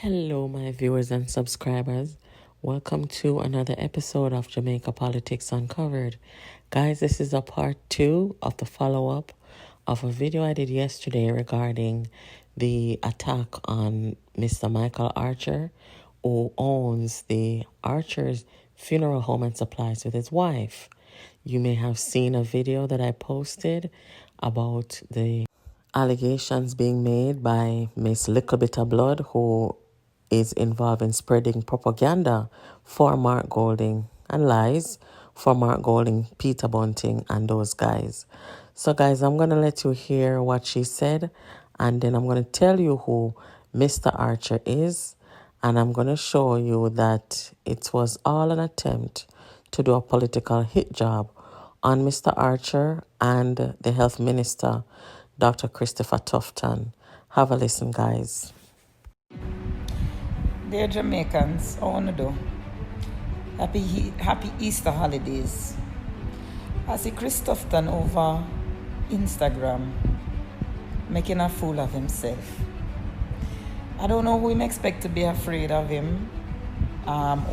Hello, my viewers and subscribers. Welcome to another episode of Jamaica Politics Uncovered. Guys, this is a part 2 of the follow-up of a video I did yesterday regarding the attack on Mr. Michael Archer, who owns the Archer's Funeral Home and Supplies with his wife. You may have seen a video that I posted about the allegations being made by Miss Little Bit of Blood, who is involved in spreading propaganda for Mark Golding and lies for Mark Golding, Peter Bunting, and those guys. So, guys, I'm going to let you hear what she said, and then I'm going to tell you who Mr. Archer is, and I'm going to show you that it was all an attempt to do a political hit job on Mr. Archer and the Health Minister, Dr. Christopher Tufton. Have a listen, guys. Dear Jamaicans, how wanna do? Happy Easter holidays. I see Chris Tufton over Instagram making a fool of himself. I don't know who him expect to be afraid of him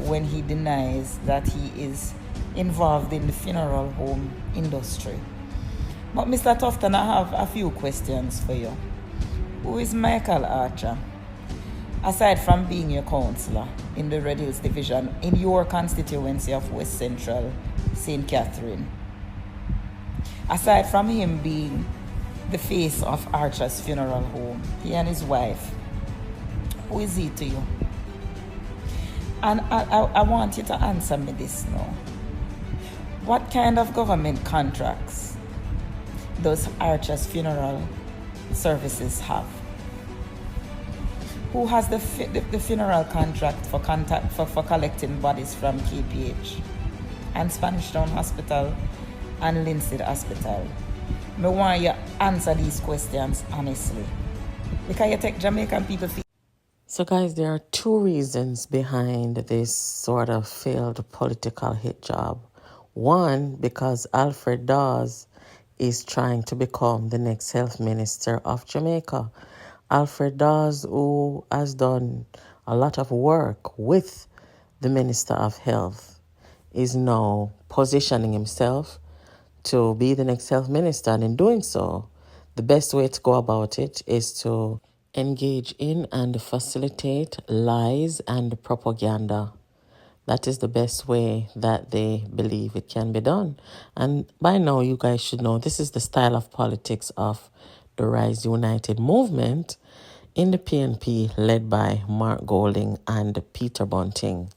when he denies that he is involved in the funeral home industry. But Mr. Tufton, I have a few questions for you. Who is Michael Archer? Aside from being your councillor in the Red Hills Division in your constituency of West Central St. Catherine, aside from him being the face of Archer's funeral home, he and his wife, who is he to you? And I want you to answer me this now. What kind of government contracts does Archer's funeral services have? Who has the funeral contract for collecting bodies from KPH and Spanish Town Hospital and Linstead Hospital? I want you to answer these questions honestly, because you take Jamaican people. So, guys, there are two reasons behind this sort of failed political hit job. One, because Alfred Dawes is trying to become the next health minister of Jamaica. Alfred Dawes, who has done a lot of work with the Minister of Health, is now positioning himself to be the next health minister. And in doing so, the best way to go about it is to engage in and facilitate lies and propaganda. That is the best way that they believe it can be done. And by now, you guys should know this is the style of politics of the Rise United movement in the PNP, led by Mark Golding and Peter Bunting.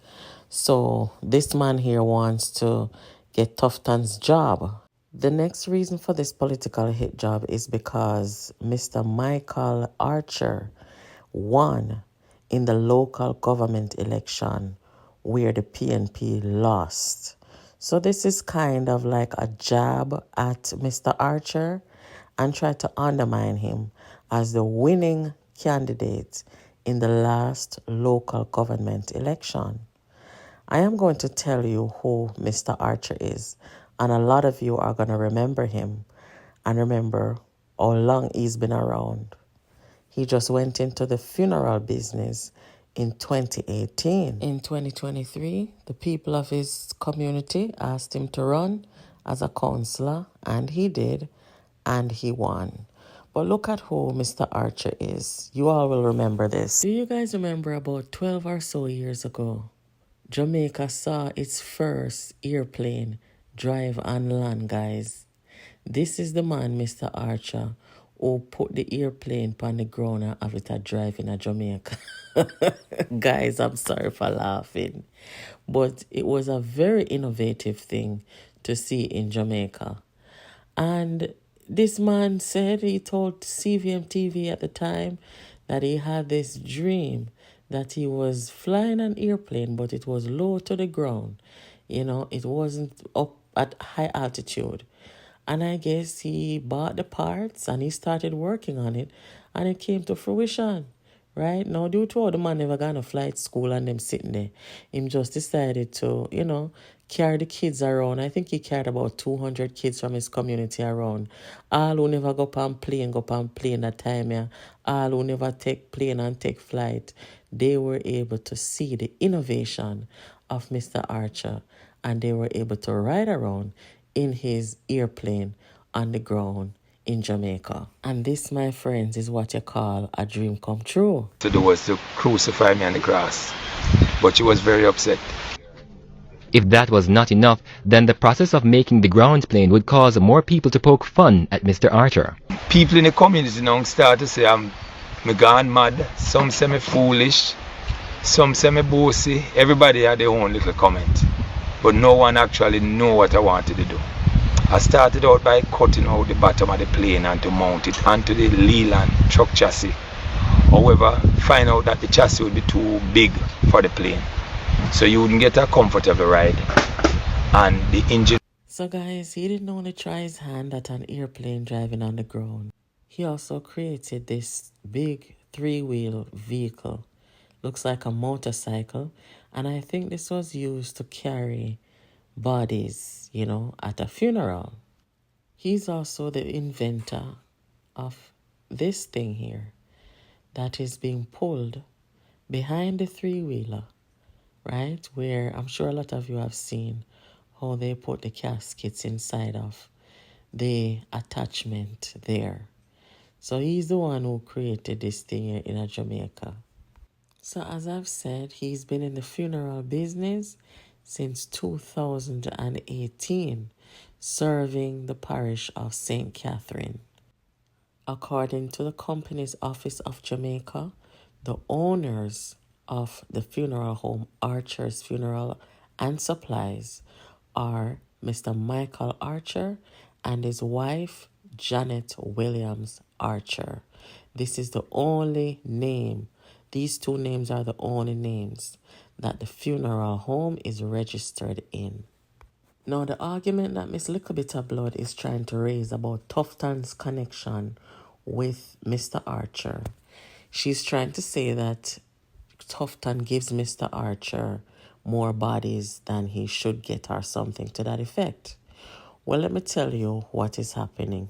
So this man here wants to get Tufton's job. The next reason for this political hit job is because Mr. Michael Archer won in the local government election where the PNP lost. So this is kind of like a jab at Mr. Archer and try to undermine him as the winning candidate in the last local government election. I am going to tell you who Mr. Archer is, and a lot of you are going to remember him and remember how long he's been around. He just went into the funeral business in 2018. In 2023, the people of his community asked him to run as a councillor, and he did, and he won. But look at who Mr. Archer is. You all will remember this. Do you guys remember about 12 or so years ago, Jamaica saw its first airplane drive on land, guys? This is the man, Mr. Archer, who put the airplane on the ground and have it a drive in Jamaica. Guys, I'm sorry for laughing. But it was a very innovative thing to see in Jamaica. And this man said, he told CVM TV at the time that he had this dream that he was flying an airplane, but it was low to the ground. You know, it wasn't up at high altitude. And I guess he bought the parts and he started working on it, and it came to fruition. Right? Now, due to all the man never gone to flight school and them sitting there, him just decided to, carry the kids around. I think he carried about 200 kids from his community around. All who never go on plane that time, yeah. All who never take plane and take flight. they were able to see the innovation of Mr. Archer, and they were able to ride around in his airplane on the ground in Jamaica. And this, my friends, is what you call a dream come true. To do was to crucify me on the cross, but she was very upset. If that was not enough, then the process of making the ground plane would cause more people to poke fun at Mr. Archer. People in the community now start to say I'm gone mad, some say me foolish, some say me bossy. Everybody had their own little comment, but no one actually knew what I wanted to do. I started out by cutting out the bottom of the plane and to mount it onto the Leland truck chassis. However, find out that the chassis would be too big for the plane, so you wouldn't get a comfortable ride, and the engine. So guys, he didn't only try his hand at an airplane driving on the ground. He also created this big 3-wheel vehicle. Looks like a motorcycle. And I think this was used to carry bodies, at a funeral. He's also the inventor of this thing here that is being pulled behind the 3-wheeler, right? Where I'm sure a lot of you have seen how they put the caskets inside of the attachment there. So he's the one who created this thing here in Jamaica. So as I've said, he's been in the funeral business since 2018, serving the parish of St. Catherine. According to the company's Office of Jamaica, the owners of the funeral home Archer's Funeral and Supplies are Mr. Michael Archer and his wife Janet Williams Archer. This is the only name. These two names are the only names that the funeral home is registered in. Now, the argument that Miss Little Bit of Blood is trying to raise about Tufton's connection with Mr. Archer, she's trying to say that Tufton gives Mr. Archer more bodies than he should get or something to that effect. Well, let me tell you what is happening.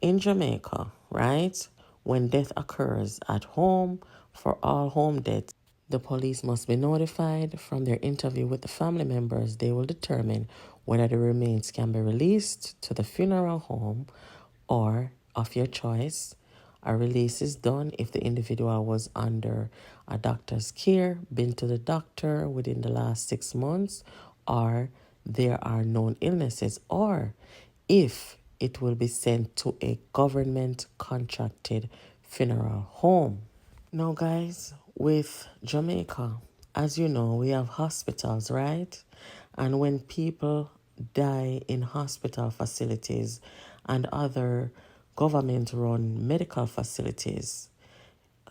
In Jamaica, right, when death occurs at home, for all home deaths, the police must be notified. From their interview with the family members, they will determine whether the remains can be released to the funeral home or, of your choice, a release is done if the individual was under a doctor's care, been to the doctor within the last 6 months, or there are known illnesses, or if it will be sent to a government contracted funeral home. Now, guys, with Jamaica, as you know, we have hospitals, right? And when people die in hospital facilities and other government-run medical facilities,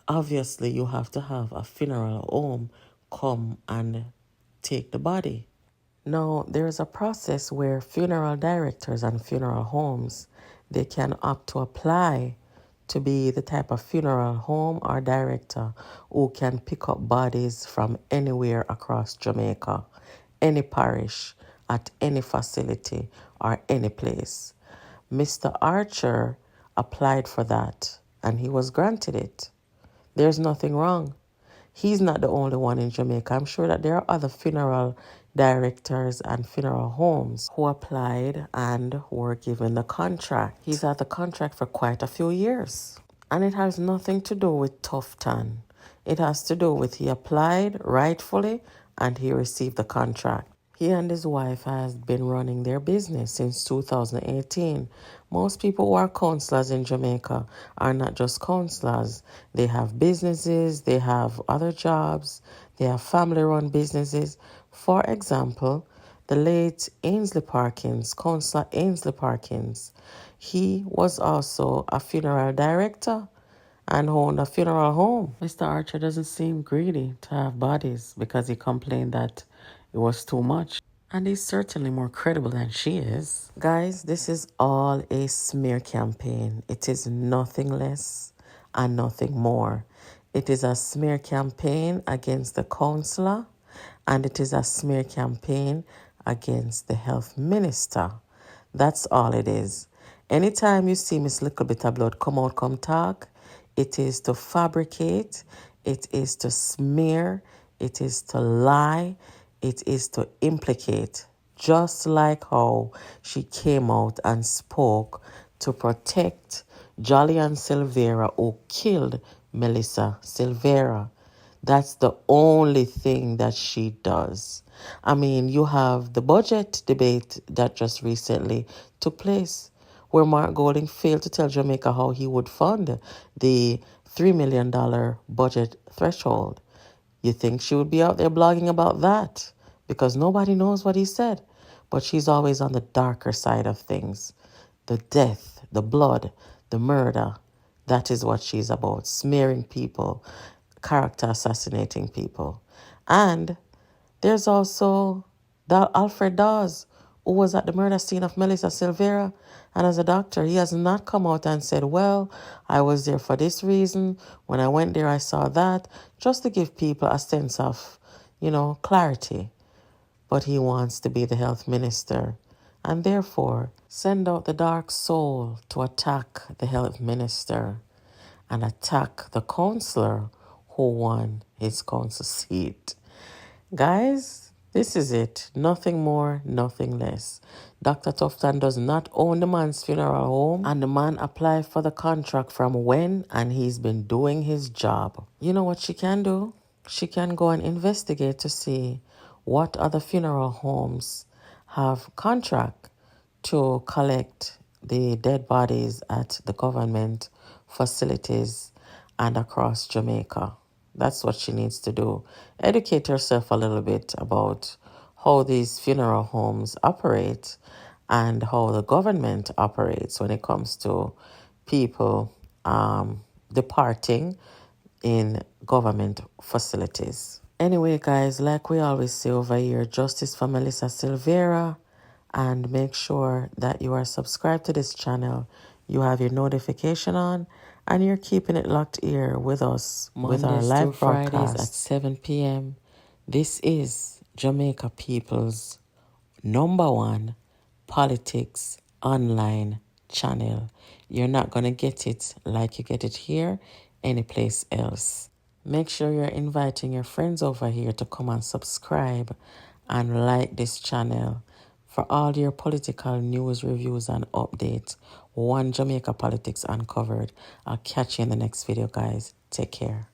obviously you have to have a funeral home come and take the body. Now, there is a process where funeral directors and funeral homes, they can opt to apply to be the type of funeral home or director who can pick up bodies from anywhere across Jamaica, any parish, at any facility, or any place. Mr. Archer applied for that, and he was granted it. There's nothing wrong. He's not the only one in Jamaica. I'm sure that there are other funeral directors and funeral homes who applied and were given the contract. He's had the contract for quite a few years. And it has nothing to do with Tufton. It has to do with he applied rightfully and he received the contract. He and his wife has been running their business since 2018. Most people who are counselors in Jamaica are not just counselors. They have businesses, they have other jobs, they have family-run businesses. For example, the late Ainsley Parkins, Councillor Ainsley Parkins, he was also a funeral director and owned a funeral home. Mr. Archer doesn't seem greedy to have bodies because he complained that it was too much. And he's certainly more credible than she is. Guys, this is all a smear campaign. It is nothing less and nothing more. It is a smear campaign against the councillor, and it is a smear campaign against the health minister. That's all it is. Anytime you see Miss Little Bit of Blood come out, come talk, it is to fabricate, It is to smear. It is to lie. It is to implicate. Just like how she came out and spoke to protect Jolly and Silvera, who killed Melissa Silvera. That's the only thing that she does. I mean, you have the budget debate that just recently took place, where Mark Golding failed to tell Jamaica how he would fund the $3 million budget threshold. You think she would be out there blogging about that? Because nobody knows what he said. But she's always on the darker side of things. The death, the blood, the murder. That is what she's about. Smearing people, character assassinating people. And there's also Alfred Dawes, who was at the murder scene of Melissa Silvera. And as a doctor, he has not come out and said, well, I was there for this reason. When I went there, I saw that. Just to give people a sense of, clarity. But he wants to be the health minister. And therefore, send out the dark soul to attack the health minister and attack the counselor who won his council seat. Guys, this is it. Nothing more, nothing less. Dr. Tufton does not own the man's funeral home, and the man applied for the contract from when, and he's been doing his job. You know what she can do? She can go and investigate to see what other funeral homes have contract to collect the dead bodies at the government facilities and across Jamaica. That's what she needs to do. Educate herself a little bit about how these funeral homes operate and how the government operates when it comes to people departing in government facilities. Anyway, guys, like we always say over here, justice for Melissa Silvera, and make sure that you are subscribed to this channel, you have your notification on, and you're keeping it locked here with us with our live broadcast at 7 p.m. This is Jamaica People's #1 politics online channel. You're not going to get it like you get it here anyplace else. Make sure you're inviting your friends over here to come and subscribe and like this channel for all your political news, reviews, and updates. One Jamaica Politics Uncovered. I'll catch you in the next video, guys. Take care.